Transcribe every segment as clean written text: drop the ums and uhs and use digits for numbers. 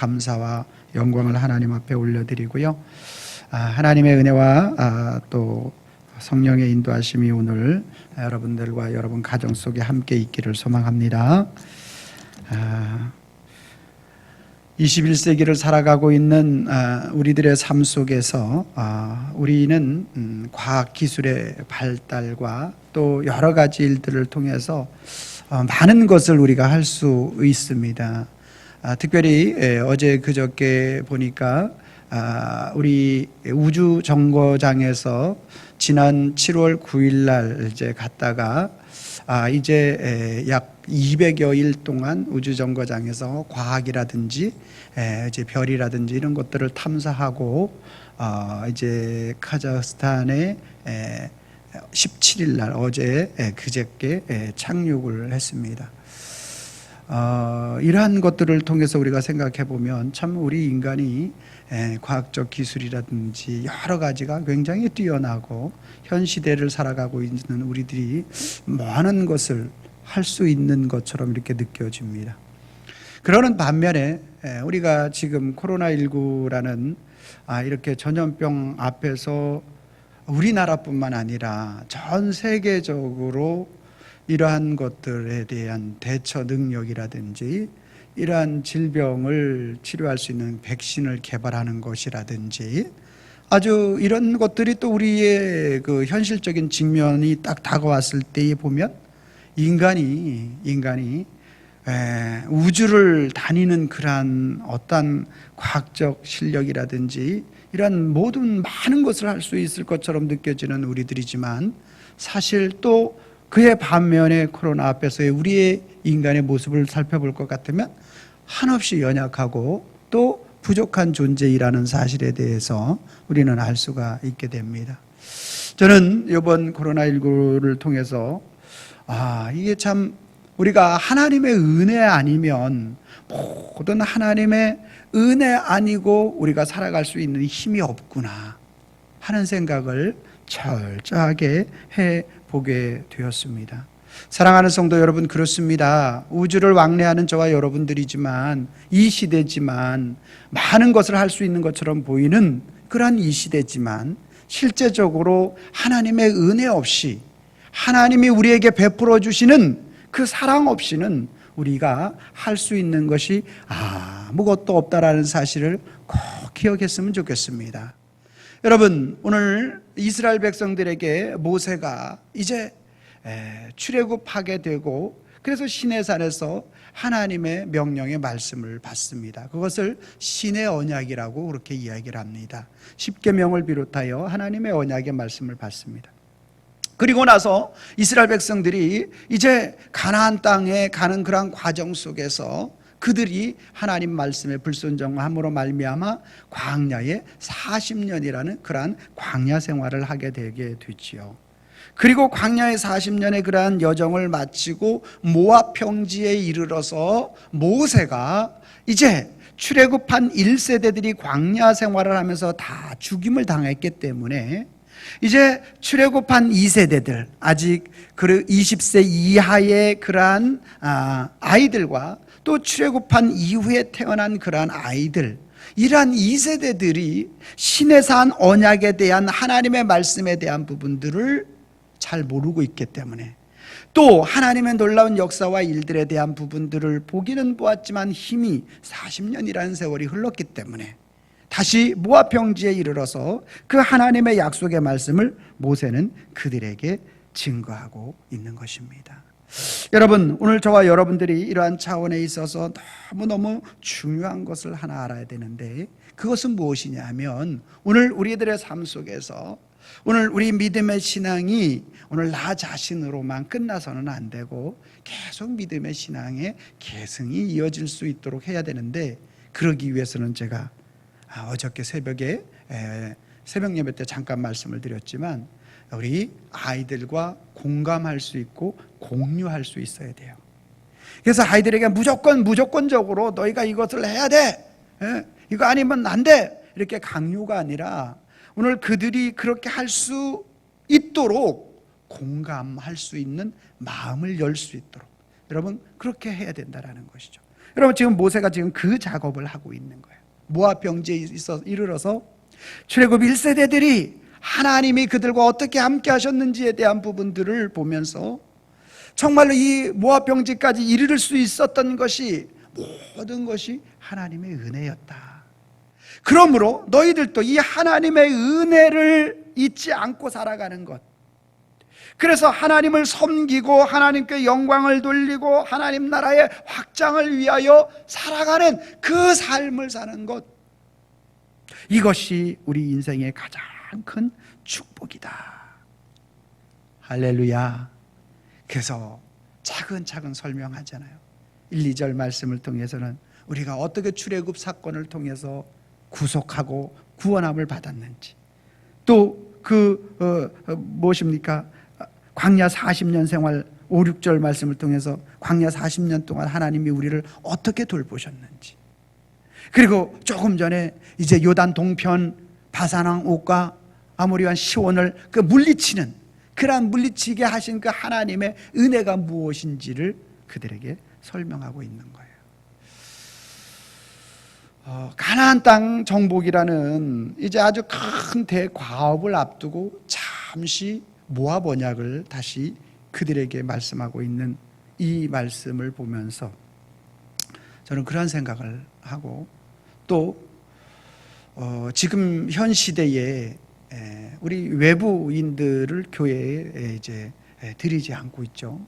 감사와 영광을 하나님 앞에 올려드리고요. 하나님의 은혜와 또 성령의 인도하심이 오늘 여러분들과 여러분 가정 속에 함께 있기를 소망합니다. 21세기를 살아가고 있는 우리들의 삶 속에서 우리는 과학기술의 발달과 또 여러 가지 일들을 통해서 많은 것을 우리가 할 수 있습니다. 특별히 어제 그저께 보니까 우리 우주정거장에서 지난 7월 9일 날 이제 갔다가 이제 약 200여일 동안 우주정거장에서 과학이라든지 이제 별이라든지 이런 것들을 탐사하고 이제 카자흐스탄에 17일 날 어제 그저께 착륙을 했습니다. 이러한 것들을 통해서 우리가 생각해 보면 참 우리 인간이 과학적 기술이라든지 여러 가지가 굉장히 뛰어나고 현 시대를 살아가고 있는 우리들이 많은 것을 할 수 있는 것처럼 이렇게 느껴집니다. 그러는 반면에 우리가 지금 코로나19라는 이렇게 전염병 앞에서 우리나라뿐만 아니라 전 세계적으로 이러한 것들에 대한 대처 능력이라든지 이러한 질병을 치료할 수 있는 백신을 개발하는 것이라든지 아주 이런 것들이 또 우리의 그 현실적인 직면이 딱 다가왔을 때에 보면 인간이 우주를 다니는 그러한 어떤 과학적 실력이라든지 이런 모든 많은 것을 할 수 있을 것처럼 느껴지는 우리들이지만 사실 또 그의 반면에 코로나 앞에서의 우리의 인간의 모습을 살펴볼 것 같으면 한없이 연약하고 또 부족한 존재이라는 사실에 대해서 우리는 알 수가 있게 됩니다. 저는 이번 코로나19를 통해서 이게 참 우리가 하나님의 은혜 아니면 모든 하나님의 은혜 아니고 우리가 살아갈 수 있는 힘이 없구나 하는 생각을 철저하게 해보게 되었습니다. 사랑하는 성도 여러분, 그렇습니다. 우주를 왕래하는 저와 여러분들이지만 이 시대지만 많은 것을 할 수 있는 것처럼 보이는 그러한 이 시대지만 실제적으로 하나님의 은혜 없이 하나님이 우리에게 베풀어 주시는 그 사랑 없이는 우리가 할 수 있는 것이 아무것도 없다라는 사실을 꼭 기억했으면 좋겠습니다. 여러분, 오늘 이스라엘 백성들에게 모세가 이제 출애굽하게 되고 그래서 시내산에서 하나님의 명령의 말씀을 받습니다. 그것을 신의 언약이라고 그렇게 이야기를 합니다. 십계명을 비롯하여 하나님의 언약의 말씀을 받습니다. 그리고 나서 이스라엘 백성들이 이제 가나안 땅에 가는 그런 과정 속에서 그들이 하나님 말씀에 불순종함으로 말미암아 광야에 40년이라는 그러한 광야 생활을 하게 되게 되지요. 그리고 광야의 40년의 그러한 여정을 마치고 모압 평지에 이르러서 모세가 이제 출애굽한 1세대들이 광야 생활을 하면서 다 죽임을 당했기 때문에 이제 출애굽한 2세대들 아직 20세 이하의 그러한 아이들과 또 출애굽한 이후에 태어난 그러한 아이들, 이러한 2세대들이 시내산 언약에 대한 하나님의 말씀에 대한 부분들을 잘 모르고 있기 때문에 또 하나님의 놀라운 역사와 일들에 대한 부분들을 보기는 보았지만 힘이 40년이라는 세월이 흘렀기 때문에 다시 모압 평지에 이르러서 그 하나님의 약속의 말씀을 모세는 그들에게 증거하고 있는 것입니다. 여러분, 오늘 저와 여러분들이 이러한 차원에 있어서 너무너무 중요한 것을 하나 알아야 되는데 그것은 무엇이냐 하면 오늘 우리들의 삶 속에서 오늘 우리 믿음의 신앙이 오늘 나 자신으로만 끝나서는 안 되고 계속 믿음의 신앙의 계승이 이어질 수 있도록 해야 되는데 그러기 위해서는 제가 어저께 새벽에 새벽 예배 때 잠깐 말씀을 드렸지만 우리 아이들과 공감할 수 있고 공유할 수 있어야 돼요. 그래서 아이들에게 무조건적으로 너희가 이것을 해야 돼, 이거 아니면 안 돼, 이렇게 강요가 아니라 오늘 그들이 그렇게 할 수 있도록 공감할 수 있는 마음을 열 수 있도록 여러분 그렇게 해야 된다는 것이죠. 여러분, 지금 모세가 지금 그 작업을 하고 있는 거예요. 모압 병지에 이르러서 출애굽 1세대들이 하나님이 그들과 어떻게 함께 하셨는지에 대한 부분들을 보면서 정말로 이 모압 병지까지 이르를 수 있었던 것이 모든 것이 하나님의 은혜였다. 그러므로 너희들도 이 하나님의 은혜를 잊지 않고 살아가는 것, 그래서 하나님을 섬기고 하나님께 영광을 돌리고 하나님 나라의 확장을 위하여 살아가는 그 삶을 사는 것, 이것이 우리 인생의 가장 큰 축복이다. 할렐루야. 그래서 차근차근 설명하잖아요. 1, 2절 말씀을 통해서는 우리가 어떻게 출애굽 사건을 통해서 구속하고 구원함을 받았는지, 또 무엇입니까? 광야 40년 생활 5, 6절 말씀을 통해서 광야 40년 동안 하나님이 우리를 어떻게 돌보셨는지, 그리고 조금 전에 이제 요단 동편 바산왕 옥과 아모리 왕 시온을 물리치는, 그러한 물리치게 하신 그 하나님의 은혜가 무엇인지를 그들에게 설명하고 있는 거예요. 가나안 땅 정복이라는 이제 아주 큰 대과업을 앞두고 잠시 모압 언약을 다시 그들에게 말씀하고 있는 이 말씀을 보면서 저는 그런 생각을 하고, 또 지금 현 시대에 우리 외부인들을 교회에 이제 들이지 않고 있죠.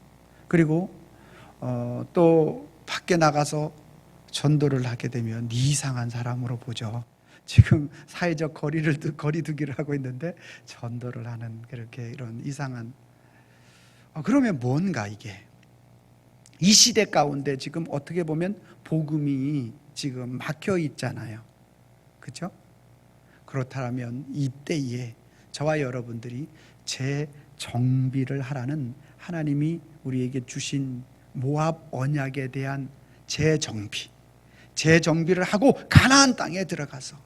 그리고 또 밖에 나가서 전도를 하게 되면 이상한 사람으로 보죠. 지금 사회적 거리두기를 하고 있는데 전도를 하는 그렇게 이런 이상한, 그러면 뭔가 이게 이 시대 가운데 지금 어떻게 보면 복음이 지금 막혀 있잖아요. 그렇죠? 그렇다면 이때에 저와 여러분들이 재정비를 하라는 하나님이 우리에게 주신 모압 언약에 대한 재정비를 하고 가나안 땅에 들어가서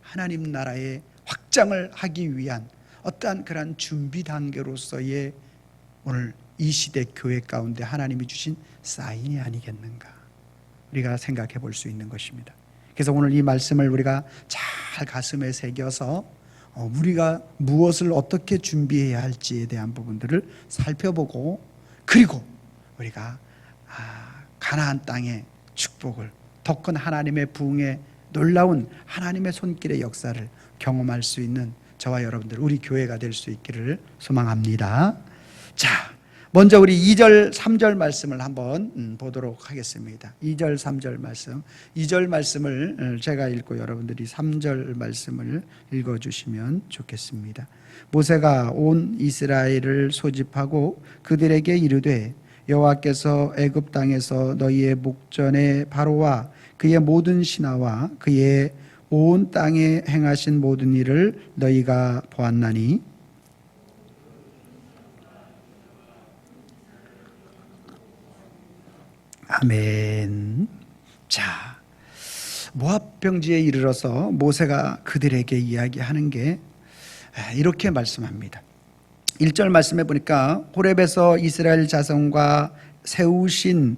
하나님 나라의 확장을 하기 위한 어떠한 그런 준비 단계로서의 오늘 이 시대 교회 가운데 하나님이 주신 사인이 아니겠는가, 우리가 생각해 볼 수 있는 것입니다. 그래서 오늘 이 말씀을 우리가 잘 가슴에 새겨서 우리가 무엇을 어떻게 준비해야 할지에 대한 부분들을 살펴보고, 그리고 우리가 가나안 땅의 축복을, 더 큰 하나님의 부흥의 놀라운 하나님의 손길의 역사를 경험할 수 있는 저와 여러분들, 우리 교회가 될 수 있기를 소망합니다. 자, 먼저 우리 2절 3절 말씀을 한번 보도록 하겠습니다. 2절 3절 말씀, 2절 말씀을 제가 읽고 여러분들이 3절 말씀을 읽어주시면 좋겠습니다. 모세가 온 이스라엘을 소집하고 그들에게 이르되 여호와께서 애굽 땅에서 너희의 목전에 바로와 그의 모든 신하와 그의 온 땅에 행하신 모든 일을 너희가 보았나니 아멘. 자, 모압 병지에 이르러서 모세가 그들에게 이야기하는 게 이렇게 말씀합니다. 1절 말씀해 보니까 호렙에서 이스라엘 자손과 세우신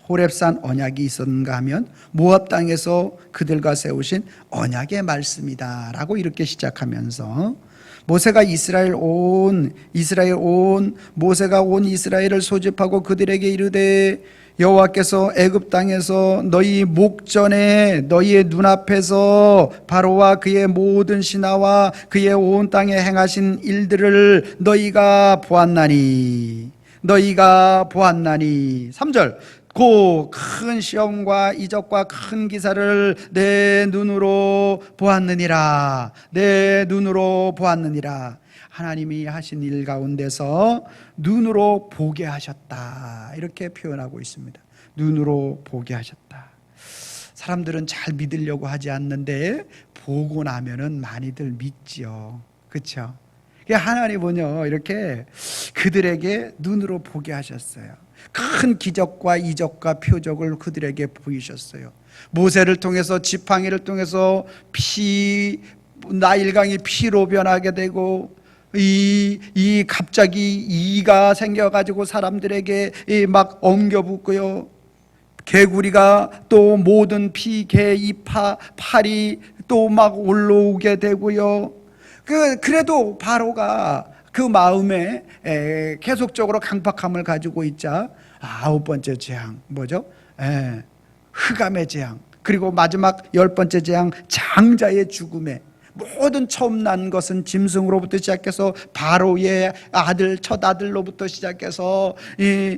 호렙산 언약이 있었는가 하면 모압 땅에서 그들과 세우신 언약의 말씀이다 라고 이렇게 시작하면서 모세가 모세가 온 이스라엘을 소집하고 그들에게 이르되 여호와께서 애굽 땅에서 너희 목전에 너희의 눈앞에서 바로와 그의 모든 신하와 그의 온 땅에 행하신 일들을 너희가 보았나니 3절 그 큰 시험과 이적과 큰 기사를 내 눈으로 보았느니라. 하나님이 하신 일 가운데서 눈으로 보게 하셨다, 이렇게 표현하고 있습니다. 눈으로 보게 하셨다. 사람들은 잘 믿으려고 하지 않는데 보고 나면은 많이들 믿지요. 그렇죠? 하나님은요 이렇게 그들에게 눈으로 보게 하셨어요. 큰 기적과 이적과 표적을 그들에게 보이셨어요. 모세를 통해서, 지팡이를 통해서 나일강이 피로 변하게 되고, 갑자기 이가 생겨가지고 사람들에게 막 엉겨붙고요. 개구리가 또 모든 피, 개, 이파, 팔이 또 막 올라오게 되고요. 그래도 바로가 그 마음에 계속적으로 강팍함을 가지고 있자 아홉 번째 재앙 뭐죠? 흑암의 재앙, 그리고 마지막 열 번째 재앙 장자의 죽음에 모든 처음 난 것은 짐승으로부터 시작해서 바로의 아들 첫 아들로부터 시작해서 이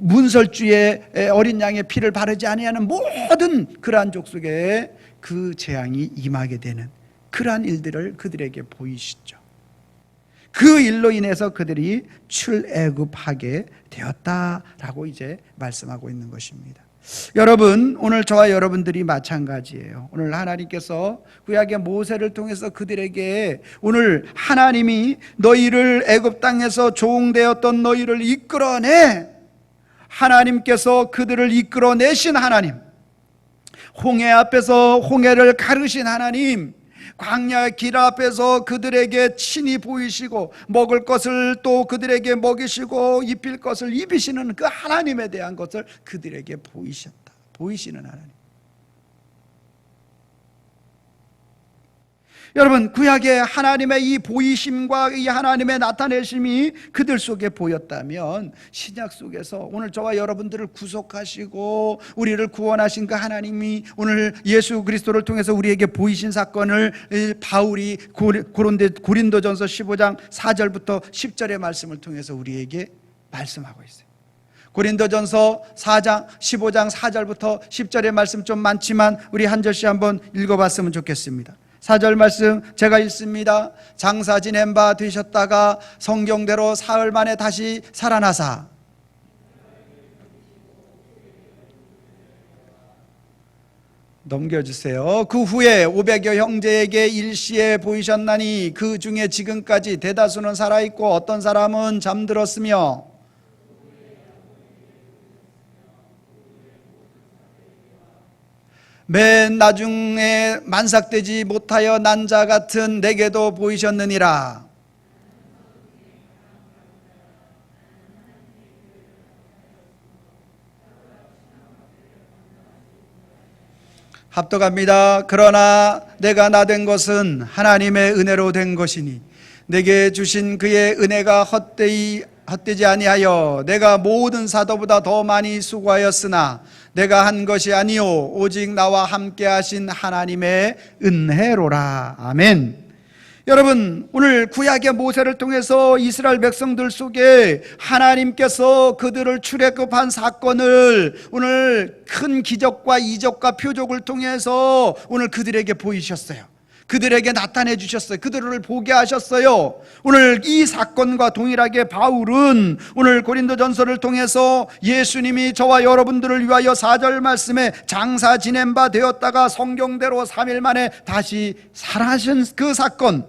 문설주의 어린 양의 피를 바르지 아니하는 모든 그러한 족속에 그 재앙이 임하게 되는 그러한 일들을 그들에게 보이시죠. 그 일로 인해서 그들이 출애굽하게 되었다라고 이제 말씀하고 있는 것입니다. 여러분, 오늘 저와 여러분들이 마찬가지예요. 오늘 하나님께서 구약의 모세를 통해서 그들에게 오늘 하나님이 너희를 애굽 땅에서 종되었던 너희를 이끌어내, 하나님께서 그들을 이끌어내신 하나님, 홍해 앞에서 홍해를 가르신 하나님, 광야의 길 앞에서 그들에게 친히 보이시고 먹을 것을 또 그들에게 먹이시고 입힐 것을 입히시는 그 하나님에 대한 것을 그들에게 보이시는 하나님. 여러분, 구약의 하나님의 이 보이심과 이 하나님의 나타내심이 그들 속에 보였다면 신약 속에서 오늘 저와 여러분들을 구속하시고 우리를 구원하신 그 하나님이 오늘 예수 그리스도를 통해서 우리에게 보이신 사건을 바울이 고린도전서 15장 4절부터 10절의 말씀을 통해서 우리에게 말씀하고 있어요. 고린도전서 4장 15장 4절부터 10절의 말씀 좀 많지만 우리 한 절씩 한번 읽어봤으면 좋겠습니다. 4절 말씀 제가 읽습니다. 장사 지낸 바 되셨다가 성경대로 사흘 만에 다시 살아나사 넘겨주세요. 그 후에 500여 형제에게 일시에 보이셨나니 그 중에 지금까지 대다수는 살아있고 어떤 사람은 잠들었으며 맨 나중에 만삭되지 못하여 난 자 같은 내게도 보이셨느니라. 합독합니다. 그러나 내가 나 된 것은 하나님의 은혜로 된 것이니 내게 주신 그의 은혜가 헛되지 아니하여 내가 모든 사도보다 더 많이 수고하였으나 내가 한 것이 아니요 오직 나와 함께 하신 하나님의 은혜로라. 아멘. 여러분, 오늘 구약의 모세를 통해서 이스라엘 백성들 속에 하나님께서 그들을 출애굽한 사건을 오늘 큰 기적과 이적과 표적을 통해서 오늘 그들에게 보이셨어요. 그들에게 나타내 주셨어요. 그들을 보게 하셨어요. 오늘 이 사건과 동일하게 바울은 오늘 고린도전서를 통해서 예수님이 저와 여러분들을 위하여 4절 말씀에 장사 지낸 바 되었다가 성경대로 3일 만에 다시 살아나신 그 사건,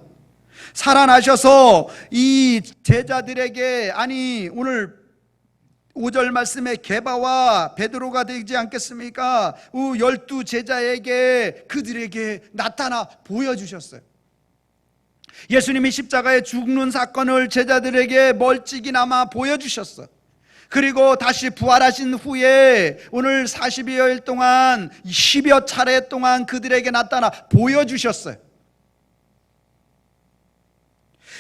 살아나셔서 이 제자들에게, 아니 오늘 5절 말씀에 게바와 베드로가 되지 않겠습니까? 12 제자에게 그들에게 나타나 보여주셨어요. 예수님이 십자가에 죽는 사건을 제자들에게 멀찍이나마 보여주셨어요. 그리고 다시 부활하신 후에 오늘 40여일 동안 10여 차례 동안 그들에게 나타나 보여주셨어요.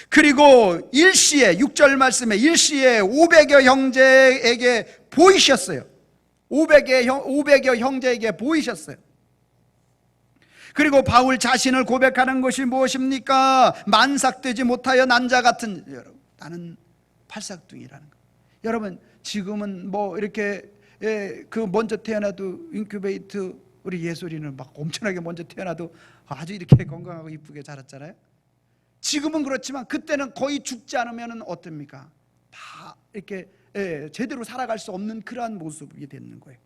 그리고 일시에 6절 말씀에 일시에 500여 형제에게 보이셨어요. 500여 형제에게 보이셨어요. 그리고 바울 자신을 고백하는 것이 무엇입니까? 만삭되지 못하여 난 자 같은, 여러분, 나는 팔싹둥이라는 거. 여러분, 지금은 뭐 이렇게 그 먼저 태어나도 인큐베이트, 우리 예솔이는 막 엄청나게 먼저 태어나도 아주 이렇게 건강하고 이쁘게 자랐잖아요. 지금은 그렇지만 그때는 거의 죽지 않으면 어떻습니까? 다 이렇게 제대로 살아갈 수 없는 그러한 모습이 되는 거예요.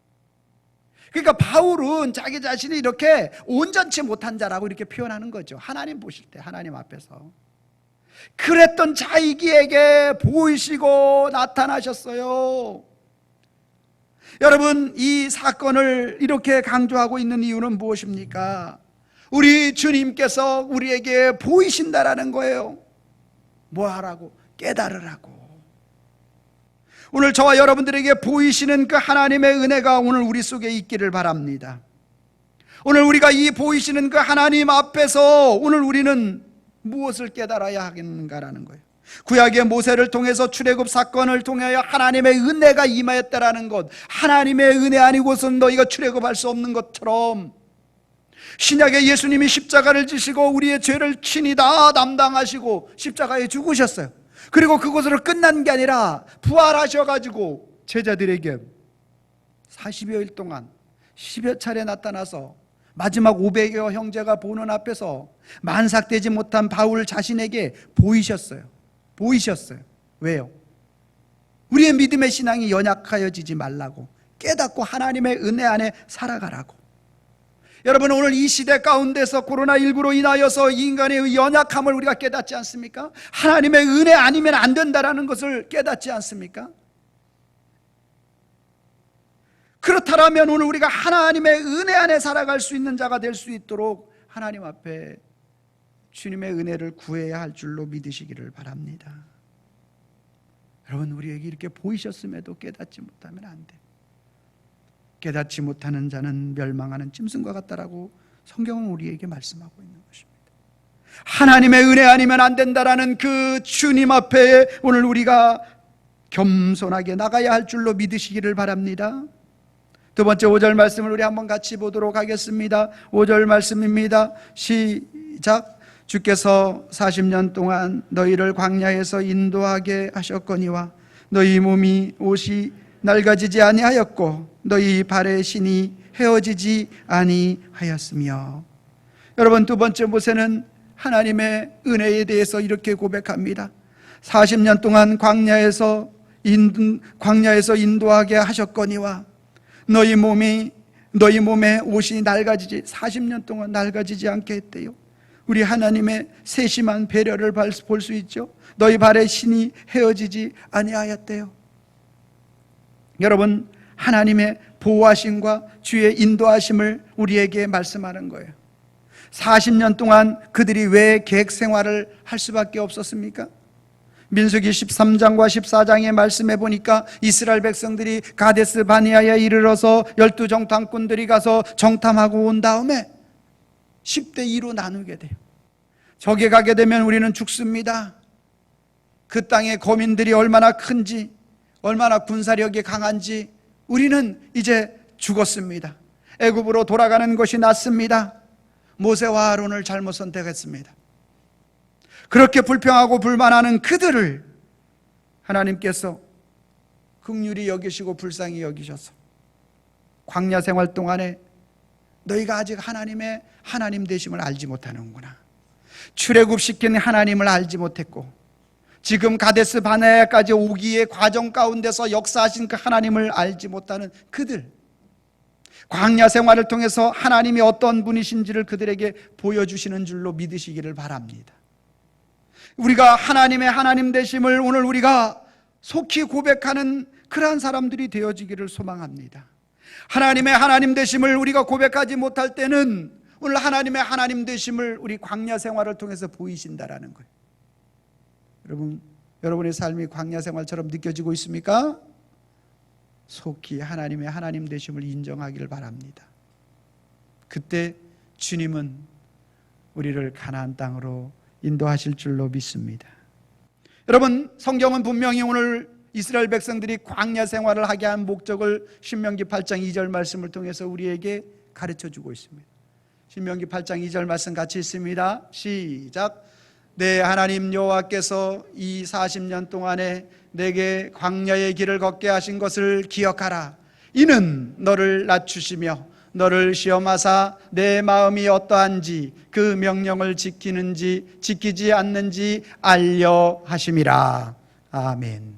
그러니까 바울은 자기 자신이 이렇게 온전치 못한 자라고 이렇게 표현하는 거죠. 하나님 보실 때, 하나님 앞에서. 그랬던 자이기에게 보이시고 나타나셨어요. 여러분, 이 사건을 이렇게 강조하고 있는 이유는 무엇입니까? 우리 주님께서 우리에게 보이신다라는 거예요. 뭐 하라고? 깨달으라고. 500여 형제에게 보이셨어요. 500여 형제에게 보이셨어요. 그리고 바울 자신을 고백하는 것이 무엇입니까? 만삭되지 못하여 난 자 같은, 여러분, 나는 팔싹둥이라는 거예요. 여러분, 지금은 그렇지만 그때는 거의 죽지 않으면 어떻습니까? 다 이렇게 오늘 저와 여러분들에게 보이시는 그 하나님의 은혜가 오늘 우리 속에 있기를 바랍니다. 오늘 우리가 이 보이시는 그 하나님 앞에서 오늘 우리는 무엇을 깨달아야 하겠는가라는 거예요. 구약의 모세를 통해서 출애굽 사건을 통하여 하나님의 은혜가 임하였다라는 것, 하나님의 은혜 아니고서는 너희가 출애굽할 수 없는 것처럼 신약의 예수님이 십자가를 지시고 우리의 죄를 친히 다 담당하시고 십자가에 죽으셨어요. 그리고 그것으로 끝난 게 아니라 부활하셔가지고 제자들에게 40여일 동안 10여 차례 나타나서 마지막 500여 형제가 보는 앞에서 만삭되지 못한 바울 자신에게 보이셨어요. 왜요? 우리의 믿음의 신앙이 연약하여지지 말라고, 깨닫고 하나님의 은혜 안에 살아가라고. 여러분, 오늘 이 시대 가운데서 코로나19로 인하여서 인간의 연약함을 우리가 깨닫지 않습니까? 하나님의 은혜 아니면 안 된다라는 것을 깨닫지 않습니까? 그렇다면 오늘 우리가 하나님의 은혜 안에 살아갈 수 있는 자가 될 수 있도록 하나님 앞에 주님의 은혜를 구해야 할 줄로 믿으시기를 바랍니다. 여러분, 우리에게 이렇게 보이셨음에도 깨닫지 못하면 안 돼. 깨닫지 못하는 자는 멸망하는 짐승과 같다라고 성경은 우리에게 말씀하고 있는 것입니다. 하나님의 은혜 아니면 안 된다라는 그 주님 앞에 오늘 우리가 겸손하게 나가야 할 줄로 믿으시기를 바랍니다. 두 번째 5절 말씀을 우리 한번 같이 보도록 하겠습니다. 5절 말씀입니다. 시작. 주께서 40년 동안 너희를 광야에서 인도하게 하셨거니와 너희 몸이 옷이 낡아지지 아니하였고 너희 발의 신이 헤어지지 아니하였으며. 여러분, 두 번째 모세는 하나님의 은혜에 대해서 이렇게 고백합니다. 40년 동안 광야에서 인도하게 하셨거니와 너희 몸에 옷이 낡아지지, 40년 동안 낡아지지 않게 했대요. 우리 하나님의 세심한 배려를 볼 수 있죠. 너희 발의 신이 헤어지지 아니하였대요. 여러분, 하나님의 보호하심과 주의 인도하심을 우리에게 말씀하는 거예요. 40년 동안 그들이 왜 계획 생활을 할 수밖에 없었습니까? 민수기 13장과 14장의 말씀해 보니까 이스라엘 백성들이 가데스 바네아에 이르러서 12정탐꾼들이 가서 정탐하고 온 다음에 10대 2로 나누게 돼요. 저기 가게 되면 우리는 죽습니다. 그 땅의 거민들이 얼마나 큰지, 얼마나 군사력이 강한지 우리는 이제 죽었습니다. 애굽으로 돌아가는 것이 낫습니다. 모세와 아론을 잘못 선택했습니다. 그렇게 불평하고 불만하는 그들을 하나님께서 긍휼히 여기시고 불쌍히 여기셔서 광야 생활 동안에 너희가 아직 하나님의 하나님 되심을 알지 못하는구나, 출애굽시킨 하나님을 알지 못했고 지금 가데스 바네아까지 오기의 과정 가운데서 역사하신 그 하나님을 알지 못하는 그들, 광야 생활을 통해서 하나님이 어떤 분이신지를 그들에게 보여주시는 줄로 믿으시기를 바랍니다. 우리가 하나님의 하나님 되심을 오늘 우리가 속히 고백하는 그러한 사람들이 되어지기를 소망합니다. 하나님의 하나님 되심을 우리가 고백하지 못할 때는 오늘 하나님의 하나님 되심을 우리 광야 생활을 통해서 보이신다라는 거예요. 여러분의 삶이 광야 생활처럼 느껴지고 있습니까? 속히 하나님의 하나님 되심을 인정하기를 바랍니다. 그때 주님은 우리를 가나안 땅으로 인도하실 줄로 믿습니다. 여러분, 성경은 분명히 오늘 이스라엘 백성들이 광야 생활을 하게 한 목적을 신명기 8장 2절 말씀을 통해서 우리에게 가르쳐주고 있습니다. 신명기 8장 2절 말씀 같이 있습니다. 시작. 내 하나님 여호와께서 이 40년 동안에 내게 광야의 길을 걷게 하신 것을 기억하라. 이는 너를 낮추시며 너를 시험하사 내 마음이 어떠한지 그 명령을 지키는지 지키지 않는지 알려 하심이라. 아멘.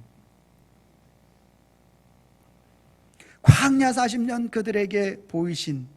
광야 40년 그들에게 보이신